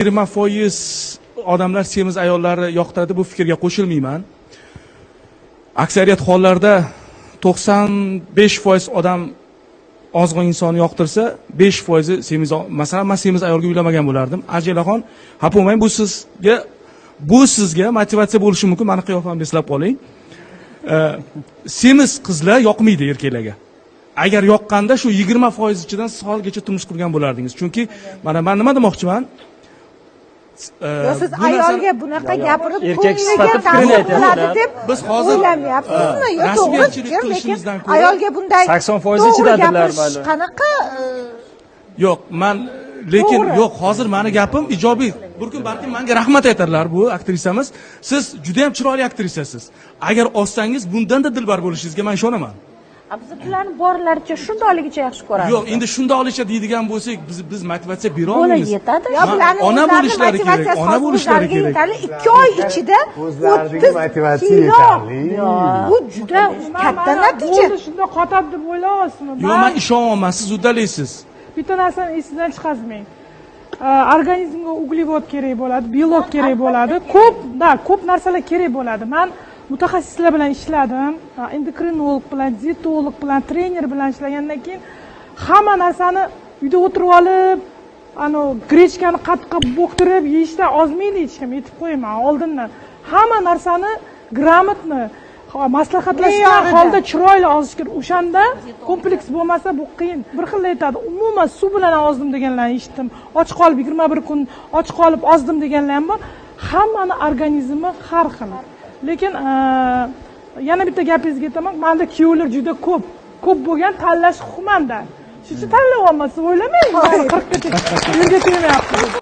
20% odamlar semiz ayollarni yoqtiradi, bu fikrga qo'shilmayman. Aksariyat hollarda 95% odam ozg'in insonni yoqtirsa, 5% semiz. Masalan, men semiz ayolga uylamagan bo'lardim. Ajelaxon, xafa bo'lmang, bu sizga motivatsiya bo'lishi mumkin. Meni qiyofamni eslab qoling. Semiz qizlar yoqmaydi erkaklarga. Agar yoqqanda shu 20% ichidan solgacha turmush qurgan bo'lardingiz. Chunki mana men nima demoqchiman? Siz ayolga bunaqa gapirib, erkak sifatida fikrini aytyapsiz. deb biz hozir o'ylamyapsizmi? rasmiyatchilik qilishimizdan ko'ra ayolga bunday 80% ichidadilar mayli. Qanaqa? Yo'q, lekin yo'q, hozir meni gapim ijobiy. Bir kun balki menga rahmat aytarlar bu aktrisamiz. Siz juda ham chiroyli aktrisasiz. Agar olsangiz bundan-da dilbar bo'lishingizga men ishonaman. Biz ularni borlaricha shundayligicha yaxshi ko'ramiz. Yo'q, endi shundaylicha deydigan bo'lsak, biz motivatsiya bera Bo'la olmaymiz. yetadi. Ona bo'lishlari kerak, ona bo'lishlari kerak. 2 oy ichida 30 motivatsiya yetarli. Bu juda katta natija. Shunda qotadi deb o'ylayapsizmi? Yo'q, men ishonyapman, siz uddalaysiz. Bitta narsani esingizdan chiqazmang. Organizmga uglevod kerak bo'ladi, belok kerak bo'ladi. Ko'p narsalar kerak bo'ladi. Men mutaxassislar bilan ishladim, endokrinolog bilan, dietolog bilan, trener bilan ishlagandan keyin hamma narsani uyda o'tirib olib, grechkani qattiqqa bo'ktirib yeyishdan ozmaydi hech kim, aytib qo'yaman oldindan. Hamma narsani gрамотно maslahatlashgan holda chiroyli ozish kerak. O'shanda kompleks bo'lmasa bu qiyin. Bir xil aytadi, umuman suv bilan ozdim deganlarni eshitdim. Och qolib 21 kun och qolib ozdim deganlar ham bor. Hammani organizmi har xil. Lekin yana bitta gapingizga aytaman, menda kuyovlar juda ko'p bo'lgan, tanlash huquqmanda. Shuning uchun tanlab olmasa o'ylamang, 40 gacha yo'lga tegmayapti.